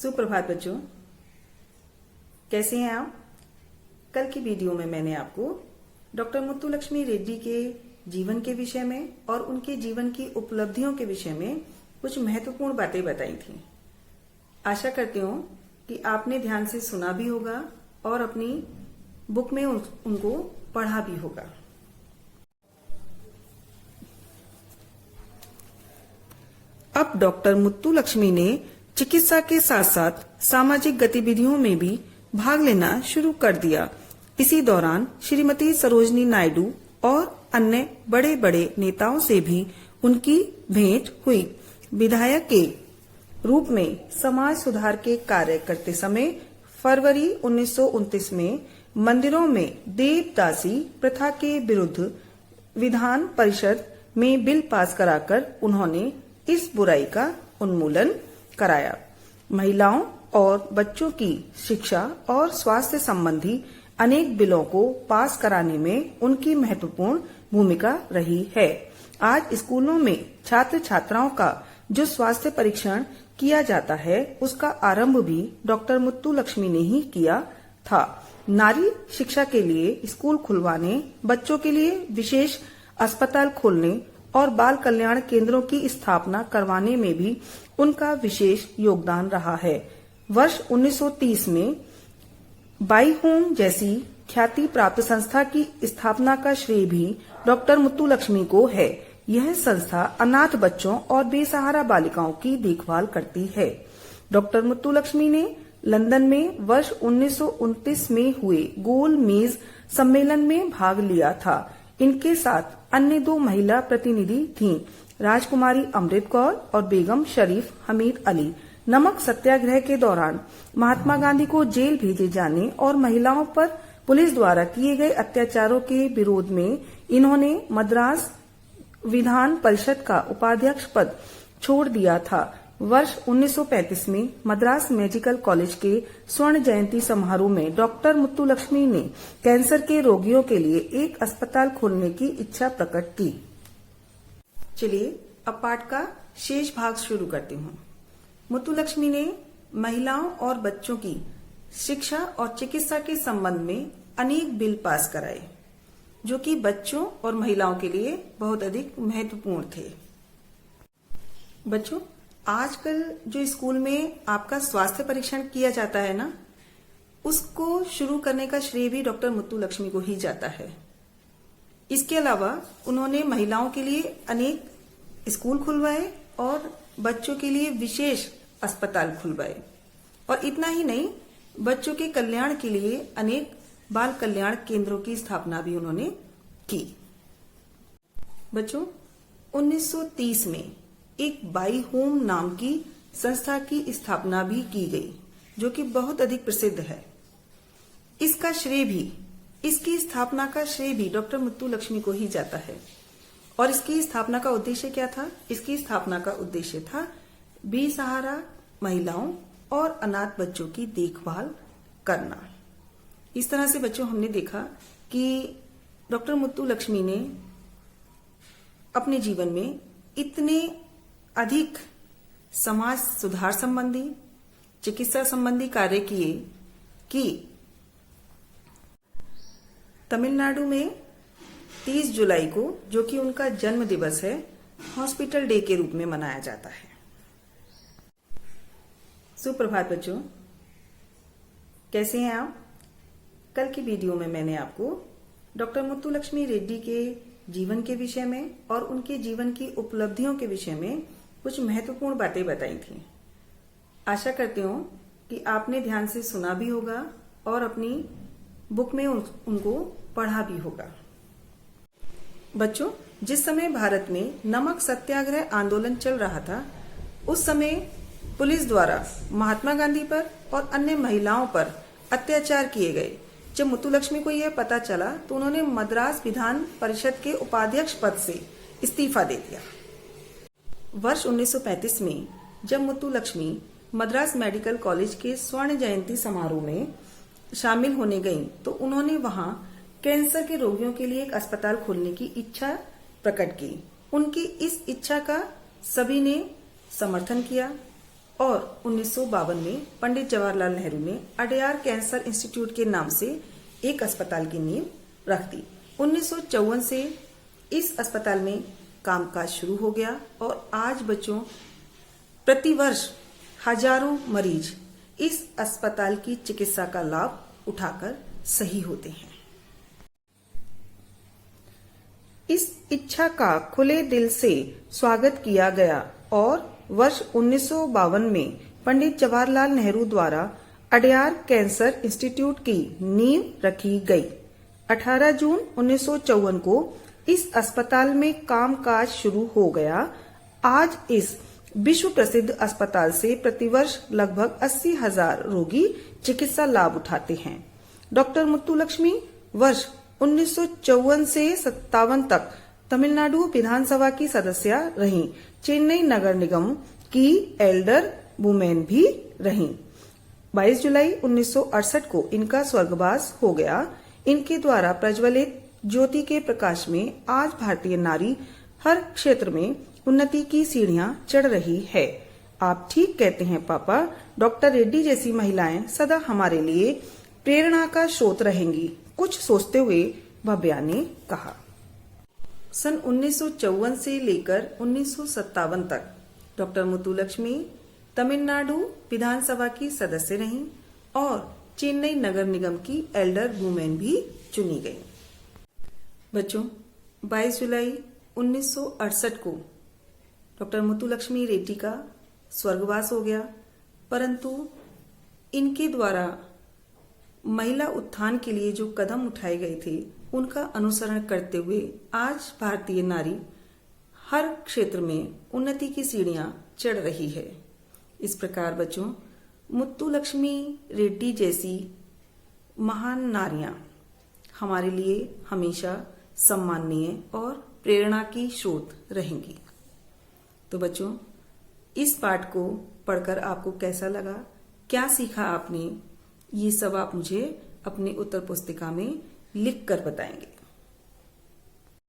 सुप्रभात बच्चों, कैसे हैं आप। कल की वीडियो में मैंने आपको डॉक्टर मुत्तुलक्ष्मी रेड्डी के जीवन के विषय में और उनके जीवन की उपलब्धियों के विषय में कुछ महत्वपूर्ण बातें बताई थी। आशा करती हूँ कि आपने ध्यान से सुना भी होगा और अपनी बुक में उनको पढ़ा भी होगा। अब डॉक्टर मुत्तुलक्ष्मी ने चिकित्सा के साथ साथ सामाजिक गतिविधियों में भी भाग लेना शुरू कर दिया। इसी दौरान श्रीमती सरोजनी नायडू और अन्य बड़े बड़े नेताओं से भी उनकी भेंट हुई। विधायक के रूप में समाज सुधार के कार्य करते समय फरवरी 1929 में मंदिरों में देवदासी प्रथा के विरुद्ध विधान परिषद में बिल पास कराकर उन्होंने इस बुराई का उन्मूलन कराया। महिलाओं और बच्चों की शिक्षा और स्वास्थ्य संबंधी अनेक बिलों को पास कराने में उनकी महत्वपूर्ण भूमिका रही है। आज स्कूलों में छात्र छात्राओं का जो स्वास्थ्य परीक्षण किया जाता है, उसका आरंभ भी डॉक्टर मुत्तुलक्ष्मी ने ही किया था। नारी शिक्षा के लिए स्कूल खुलवाने, बच्चों के लिए विशेष अस्पताल खोलने और बाल कल्याण केंद्रों की स्थापना करवाने में भी उनका विशेष योगदान रहा है। वर्ष 1930 में बाई होम जैसी ख्याति प्राप्त संस्था की स्थापना का श्रेय भी डॉक्टर मुत्तुलक्ष्मी को है। यह संस्था अनाथ बच्चों और बेसहारा बालिकाओं की देखभाल करती है। डॉक्टर मुत्तुलक्ष्मी ने लंदन में वर्ष 1929 में हुए गोल मेज सम्मेलन में भाग लिया था। इनके साथ अन्य दो महिला प्रतिनिधि थीं, राजकुमारी अमृत कौर और बेगम शरीफ हमीद अली। नमक सत्याग्रह के दौरान महात्मा गांधी को जेल भेजे जाने और महिलाओं पर पुलिस द्वारा किए गए अत्याचारों के विरोध में इन्होंने मद्रास विधान परिषद का उपाध्यक्ष पद छोड़ दिया था। वर्ष 1935 में मद्रास मेडिकल कॉलेज के स्वर्ण जयंती समारोह में डॉक्टर मुत्तुलक्ष्मी ने कैंसर के रोगियों के लिए एक अस्पताल खोलने की इच्छा प्रकट की। चलिए अब पाठ का शेष भाग शुरू करती हूँ। मुत्तुलक्ष्मी ने महिलाओं और बच्चों की शिक्षा और चिकित्सा के संबंध में अनेक बिल पास कराए, जो कि बच्चों और महिलाओं के लिए बहुत अधिक महत्वपूर्ण थे। बच्चों, आजकल जो स्कूल में आपका स्वास्थ्य परीक्षण किया जाता है ना, उसको शुरू करने का श्रेय भी डॉक्टर मुत्तुलक्ष्मी को ही जाता है। इसके अलावा उन्होंने महिलाओं के लिए अनेक स्कूल खुलवाए और बच्चों के लिए विशेष अस्पताल खुलवाए। और इतना ही नहीं, बच्चों के कल्याण के लिए अनेक बाल कल्याण केंद्रों की स्थापना भी उन्होंने की। बच्चों, 1930 में एक बाई होम नाम की संस्था की स्थापना भी की गई, जो कि बहुत अधिक प्रसिद्ध है। इसकी स्थापना का श्रेय भी डॉक्टर मुत्तुलक्ष्मी को ही जाता है। और इसकी स्थापना का उद्देश्य क्या था? इसकी स्थापना का उद्देश्य था बेसहारा महिलाओं और अनाथ बच्चों की देखभाल करना। इस तरह से बच्चों, हमने देखा कि डॉक्टर मुत्तुलक्ष्मी ने अपने जीवन में इतने अधिक समाज सुधार संबंधी, चिकित्सा संबंधी कार्य किए कि तमिलनाडु में 30 जुलाई को, जो कि उनका जन्म दिवस है, हॉस्पिटल डे के रूप में मनाया जाता है। सुप्रभात बच्चों, कैसे हैं आप। कल की वीडियो में मैंने आपको डॉक्टर मुत्तुलक्ष्मी रेड्डी के जीवन के विषय में और उनके जीवन की उपलब्धियों के विषय में कुछ महत्वपूर्ण बातें बताई थी। आशा करती हूँ कि आपने ध्यान से सुना भी होगा और अपनी बुक में उनको पढ़ा भी होगा। बच्चों, जिस समय भारत में नमक सत्याग्रह आंदोलन चल रहा था, उस समय पुलिस द्वारा महात्मा गांधी पर और अन्य महिलाओं पर अत्याचार किए गए। जब मुत्तुलक्ष्मी को यह पता चला तो उन्होंने मद्रास विधान परिषद के उपाध्यक्ष पद से इस्तीफा दे दिया। वर्ष 1935 में जब मुत्तुलक्ष्मी मद्रास मेडिकल कॉलेज के स्वर्ण जयंती समारोह में शामिल होने गईं, तो उन्होंने वहां कैंसर के रोगियों के लिए एक अस्पताल खोलने की इच्छा प्रकट की। उनकी इस इच्छा का सभी ने समर्थन किया और 1952 में पंडित जवाहरलाल नेहरू ने अडयार कैंसर इंस्टीट्यूट के नाम से एक अस्पताल की नींव रख दी। 1954 से इस अस्पताल में कामकाज शुरू हो गया और आज बच्चों प्रतिवर्ष हजारों मरीज इस अस्पताल की चिकित्सा का लाभ उठाकर सही होते हैं। इस इच्छा का खुले दिल से स्वागत किया गया और वर्ष 1952 में पंडित जवाहरलाल नेहरू द्वारा अडयार कैंसर इंस्टीट्यूट की नींव रखी गई। 18 जून 1954 को इस अस्पताल में कामकाज शुरू हो गया। आज इस विश्व प्रसिद्ध अस्पताल से प्रतिवर्ष लगभग 80,000 रोगी चिकित्सा लाभ उठाते हैं। डॉक्टर मुत्तुलक्ष्मी वर्ष 1954 से 57 तक तमिलनाडु विधानसभा की सदस्य रहीं। चेन्नई नगर निगम की एल्डर वुमेन भी रहीं। 22 जुलाई 1968 को इनका स्वर्गवास हो गया। इनके द्वारा प्रज्वलित ज्योति के प्रकाश में आज भारतीय नारी हर क्षेत्र में उन्नति की सीढ़ियां चढ़ रही है। आप ठीक कहते हैं पापा, डॉक्टर रेड्डी जैसी महिलाएं सदा हमारे लिए प्रेरणा का स्रोत रहेंगी। कुछ सोचते हुए भव्या ने कहा। सन 1954 से लेकर 1957 तक डॉक्टर मुत्तुलक्ष्मी तमिलनाडु विधानसभा की सदस्य रहीं और चेन्नई नगर निगम की एल्डर वुमेन भी चुनी गई। बच्चों 22 जुलाई 1968 को डॉक्टर मुत्तुलक्ष्मी रेड्डी का स्वर्गवास हो गया, परंतु इनके द्वारा महिला उत्थान के लिए जो कदम उठाए गए थे उनका अनुसरण करते हुए आज भारतीय नारी हर क्षेत्र में उन्नति की सीढ़ियां चढ़ रही है। इस प्रकार बच्चों मुत्तुलक्ष्मी रेड्डी जैसी महान नारियां हमारे लिए हमेशा सम्माननीय और प्रेरणा की स्रोत रहेंगी। तो बच्चों इस पाठ को पढ़कर आपको कैसा लगा, क्या सीखा आपने, ये सब आप मुझे अपनी उत्तर पुस्तिका में लिख कर बताएंगे।